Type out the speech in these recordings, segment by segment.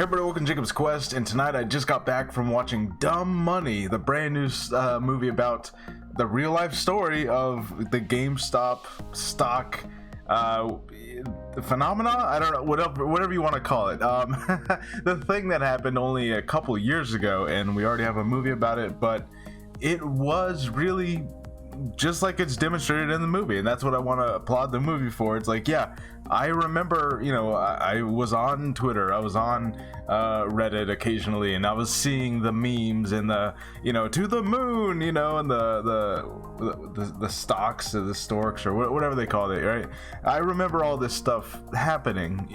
everybody, welcome to Jacob's Quest, and tonight I just got back from watching Dumb Money, the brand new movie about the real life story of the GameStop stock phenomena. I don't know, whatever you want to call it. The thing that happened only a couple years ago, and we already have a movie about it, but it was really just like it's demonstrated in the movie, and that's what I want to applaud the movie for. It's like, yeah, I remember, I was on Twitter, I was on Reddit occasionally, and I was seeing the memes and the, to the moon, and the stocks or the storks or whatever they call it, right? I remember all this stuff happening,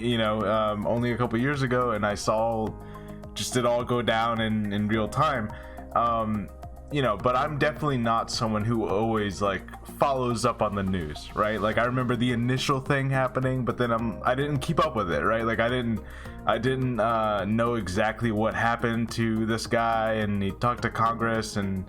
only a couple years ago, and I saw just it all go down in real time. But I'm definitely not someone who always like follows up on the news, right? Like I remember the initial thing happening, but then I didn't keep up with it, right? Like I didn't know exactly what happened to this guy, and he talked to Congress and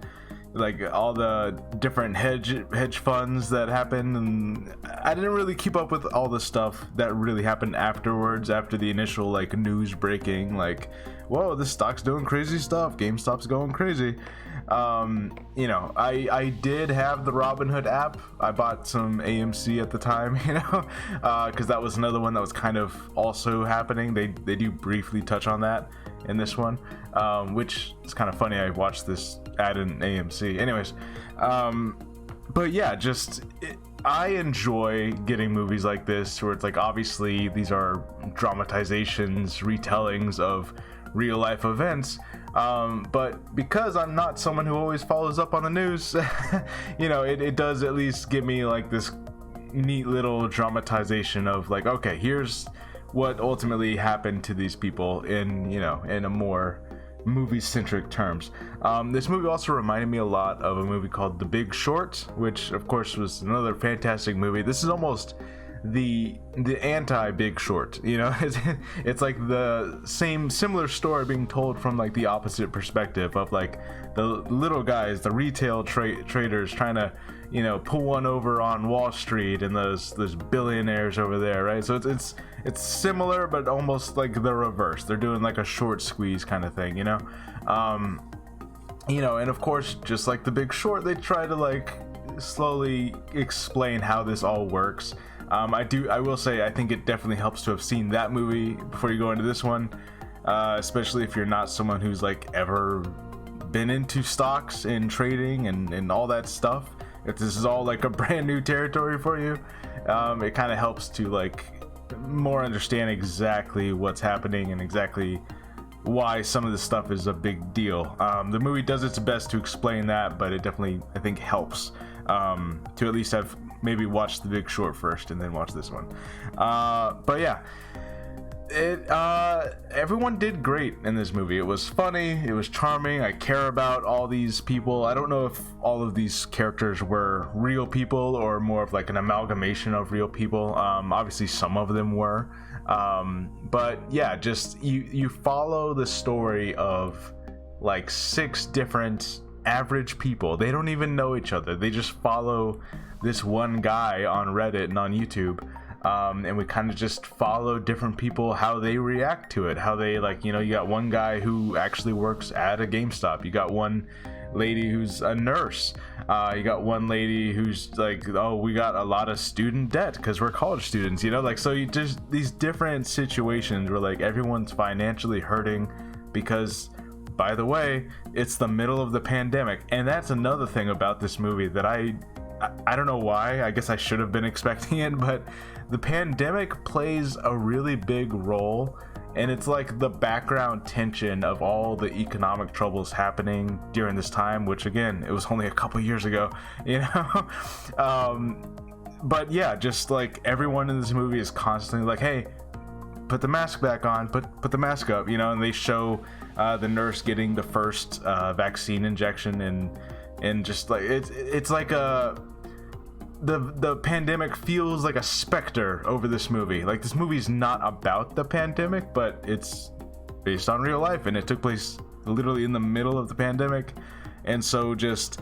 like all the different hedge funds that happened, and I didn't really keep up with all the stuff that really happened afterwards, after the initial like news breaking, like, whoa, this stock's doing crazy stuff, GameStop's going crazy. I did have the Robinhood app. I bought some AMC at the time, because that was another one that was kind of also happening. They do briefly touch on that in this one, which is kind of funny. I watched this ad in AMC. Anyways, but yeah, I enjoy getting movies like this where it's like, obviously these are dramatizations, retellings of real life events, but because I'm not someone who always follows up on the news, it does at least give me like this neat little dramatization of like, okay, here's what ultimately happened to these people in a more movie-centric terms. This movie also reminded me a lot of a movie called The Big Short, which of course was another fantastic movie. This is almost the anti-Big Short, it's like the similar story being told from like the opposite perspective of like the little guys, the retail traders trying to pull one over on Wall Street, and those billionaires over there, right? So it's similar, but almost like the reverse. They're doing like a short squeeze kind of thing, and of course, just like The Big Short, they try to like slowly explain how this all works. I will say, I think it definitely helps to have seen that movie before you go into this one, especially if you're not someone who's like ever been into stocks and trading and all that stuff. If this is all like a brand new territory for you, it kind of helps to like more understand exactly what's happening and exactly why some of this stuff is a big deal. The movie does its best to explain that, but it definitely, I think, helps to at least have maybe watch The Big Short first and then watch this one. But yeah, everyone did great in this movie. It was funny, it was charming. I care about all these people. I don't know if all of these characters were real people or more of like an amalgamation of real people. Obviously some of them were, but yeah, just you follow the story of like 6 different average people. They don't even know each other. They just follow this one guy on Reddit and on YouTube, and we kind of just follow different people, how they react to it, how they like, you got one guy who actually works at a GameStop, you got one lady who's a nurse, you got one lady who's like, oh, we got a lot of student debt because we're college students, like, so you just these different situations where like everyone's financially hurting because, by the way, it's the middle of the pandemic. And that's another thing about this movie that I don't know why. I guess I should have been expecting it, but the pandemic plays a really big role, and it's like the background tension of all the economic troubles happening during this time, which again, it was only a couple years ago, but yeah, just like everyone in this movie is constantly like, hey, put the mask back on, put the mask up, and they show the nurse getting the first vaccine injection, and just like it's like the pandemic feels like a specter over this movie. Like, this movie's not about the pandemic, but it's based on real life, and it took place literally in the middle of the pandemic. And so just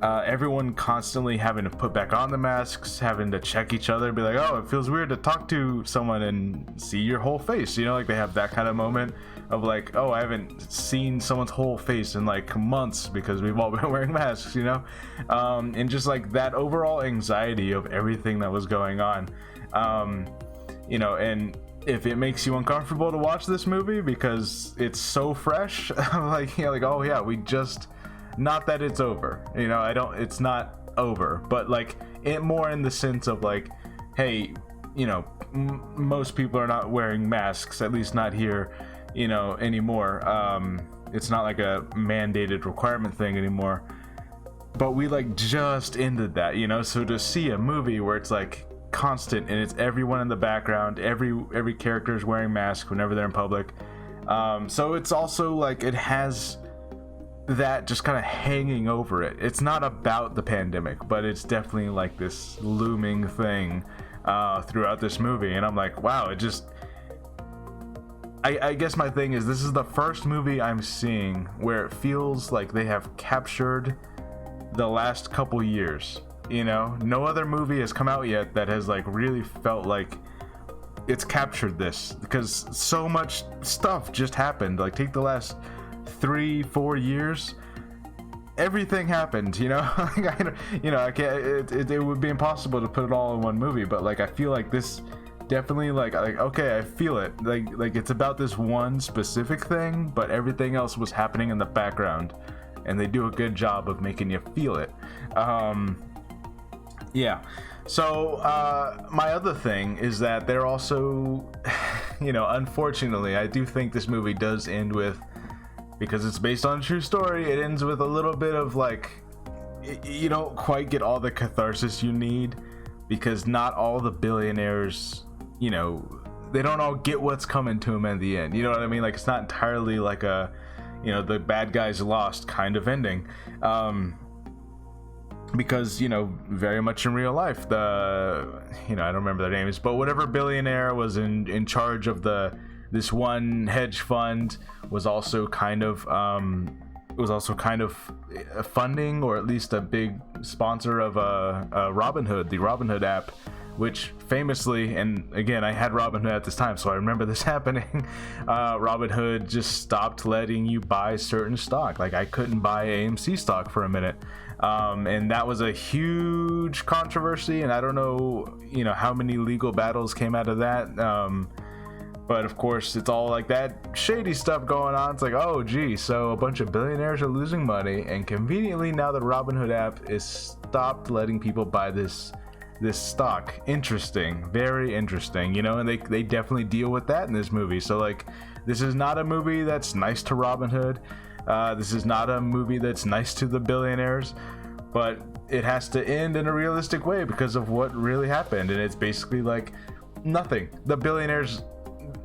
everyone constantly having to put back on the masks, having to check each other, be like, oh, it feels weird to talk to someone and see your whole face, you know, like they have that kind of moment of like, oh, I haven't seen someone's whole face in like months because we've all been wearing masks, you know. And just like that overall anxiety of everything that was going on, you know. And if it makes you uncomfortable to watch this movie because it's so fresh, like, you know, like, oh yeah, we just, not that it's over, you know, it's not over, but like it more in the sense of like, hey, you know, most people are not wearing masks, at least not here, you know, anymore. It's not like a mandated requirement thing anymore, but we like just ended that, you know. So to see a movie where it's like constant and it's everyone in the background, every character is wearing masks whenever they're in public, so it's also like it has that just kind of hanging over it. It's not about the pandemic, but it's definitely like this looming thing throughout this movie. And I'm like, wow, it just, I guess my thing is, this is the first movie I'm seeing where it feels like they have captured the last couple years, you know. No other movie has come out yet that has like really felt like it's captured this, because so much stuff just happened. Like take the last 3-4 years, everything happened, you know. Like I can't, it would be impossible to put it all in one movie, but like I feel like this definitely like okay, I feel it, like it's about this one specific thing, but everything else was happening in the background, and they do a good job of making you feel it. Yeah. So my other thing is that they're also, you know, unfortunately, I do think this movie does end with, because it's based on a true story, it ends with a little bit of like, you don't quite get all the catharsis you need, because not all the billionaires, you know, they don't all get what's coming to them in the end, you know what I mean? Like it's not entirely like a, you know, the bad guys lost kind of ending, because, you know, very much in real life, the, you know, I don't remember their names, but whatever billionaire was in charge of this one hedge fund was also kind of funding, or at least a big sponsor of Robinhood, the Robinhood app, which famously, and again, I had Robinhood at this time, so I remember this happening. Robinhood just stopped letting you buy certain stock. Like I couldn't buy AMC stock for a minute, and that was a huge controversy. And I don't know, you know, how many legal battles came out of that. But of course, it's all like that shady stuff going on. It's like, oh, gee, so a bunch of billionaires are losing money, and conveniently now the Robinhood app is stopped letting people buy this stock. Interesting, very interesting, you know. And they definitely deal with that in this movie. So like, this is not a movie that's nice to Robinhood. This is not a movie that's nice to the billionaires, but it has to end in a realistic way because of what really happened. And it's basically like nothing. The billionaires,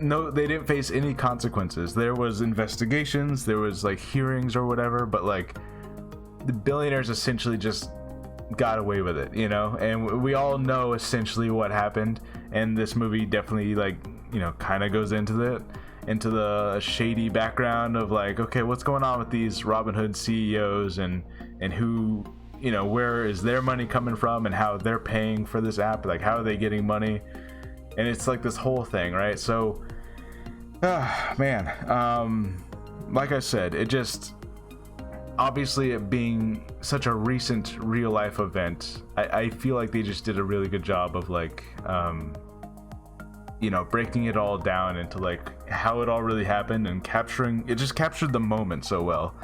no, they didn't face any consequences. There was investigations, there was like hearings or whatever, but like the billionaires essentially just got away with it, you know. And we all know essentially what happened, and this movie definitely, like, you know, kind of goes into the shady background of like, okay, what's going on with these Robinhood CEOs, and who, you know, where is their money coming from, and how they're paying for this app, like how are they getting money. And it's like this whole thing, right? So, man, like I said, it just, obviously it being such a recent real life event, I feel like they just did a really good job of like, you know, breaking it all down into like how it all really happened, and just captured the moment so well.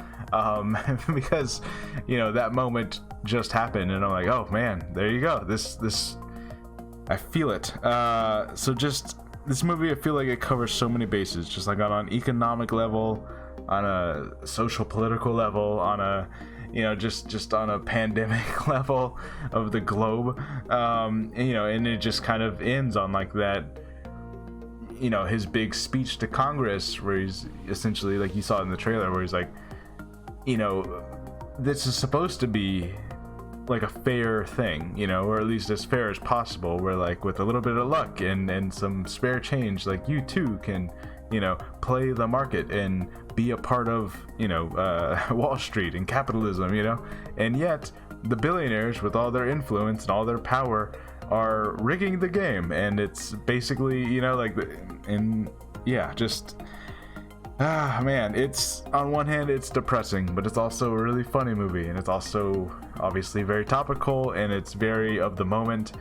Because, you know, that moment just happened, and I'm like, oh man, there you go. This I feel it. So just this movie, I feel like it covers so many bases, just like on an economic level, on a social political level, on a, you know, just on a pandemic level of the globe. And, you know, and it just kind of ends on like that, you know, his big speech to Congress, where he's essentially, like you saw in the trailer, where he's like, you know, this is supposed to be like a fair thing, you know, or at least as fair as possible, where like with a little bit of luck and some spare change, like you too can, you know, play the market and be a part of, you know, Wall Street and capitalism, you know. And yet the billionaires with all their influence and all their power are rigging the game, and it's basically, you know, like, and yeah, just man, it's, on one hand it's depressing, but it's also a really funny movie, and it's also obviously very topical, and it's very of the moment.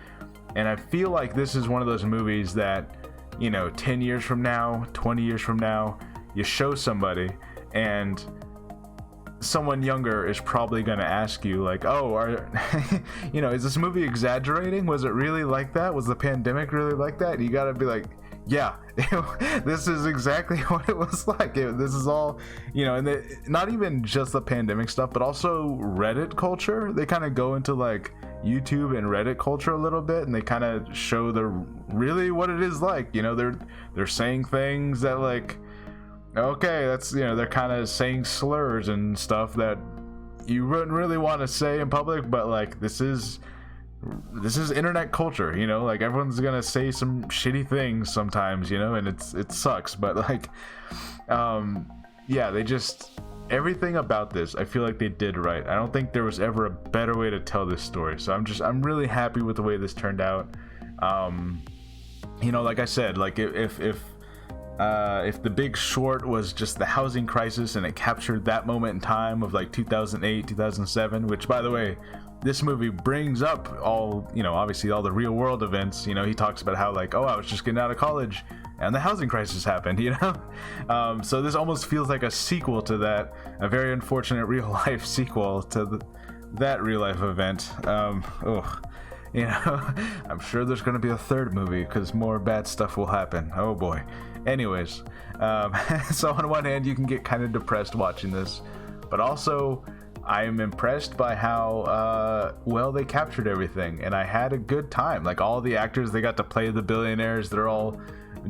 And I feel like this is one of those movies that, you know, 10 years from now, 20 years from now, you show somebody and someone younger is probably going to ask you, like, oh, are you know, is this movie exaggerating? Was it really like that? Was the pandemic really like that? You got to be like, yeah, this is exactly what it was like. This is all, you know, and not even just the pandemic stuff, but also Reddit culture. They kind of go into like YouTube and Reddit culture a little bit, and they kind of show the really what it is like. You know, they're saying things that, like, okay, that's, you know, they're kind of saying slurs and stuff that you wouldn't really want to say in public, but like this is internet culture, you know, like everyone's gonna say some shitty things sometimes, you know, and it sucks, but like yeah, they just, everything about this I feel like they did right. I don't think there was ever a better way to tell this story, so I'm really happy with the way this turned out. You know, like I said, like if The Big Short was just the housing crisis and it captured that moment in time of like 2008, 2007, which, by the way, this movie brings up all, you know, obviously all the real world events. You know, he talks about how, like, oh, I was just getting out of college and the housing crisis happened, you know? So this almost feels like a sequel to that, a very unfortunate real life sequel to that real life event. You know, I'm sure there's going to be a third movie because more bad stuff will happen. Oh boy. Anyways, so on one hand, you can get kind of depressed watching this, but also I am impressed by how well they captured everything, and I had a good time. Like, all the actors, they got to play the billionaires. They're all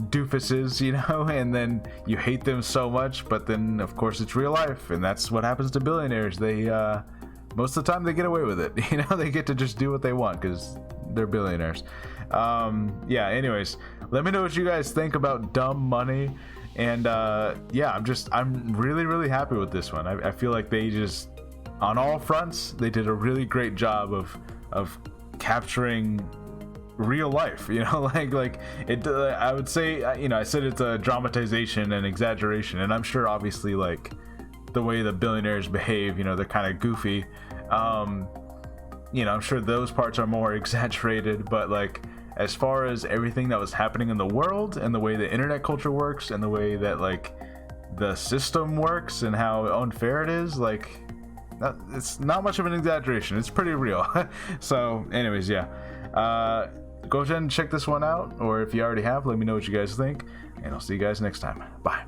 doofuses, you know, and then you hate them so much, but then of course it's real life, and that's what happens to billionaires. They most of the time they get away with it, you know, they get to just do what they want because they're billionaires. Yeah, anyways, let me know what you guys think about Dumb Money, and yeah, I'm really happy with this one. I feel like they just, on all fronts, they did a really great job of capturing real life, you know, like it, I would say, you know, I said it's a dramatization and exaggeration, and I'm sure obviously, like, the way the billionaires behave, you know, they're kind of goofy, you know, I'm sure those parts are more exaggerated, but like, as far as everything that was happening in the world and the way the internet culture works and the way that, like, the system works and how unfair it is, like, it's not much of an exaggeration. It's pretty real. So anyways, yeah, go ahead and check this one out, or if you already have, let me know what you guys think, and I'll see you guys next time. Bye.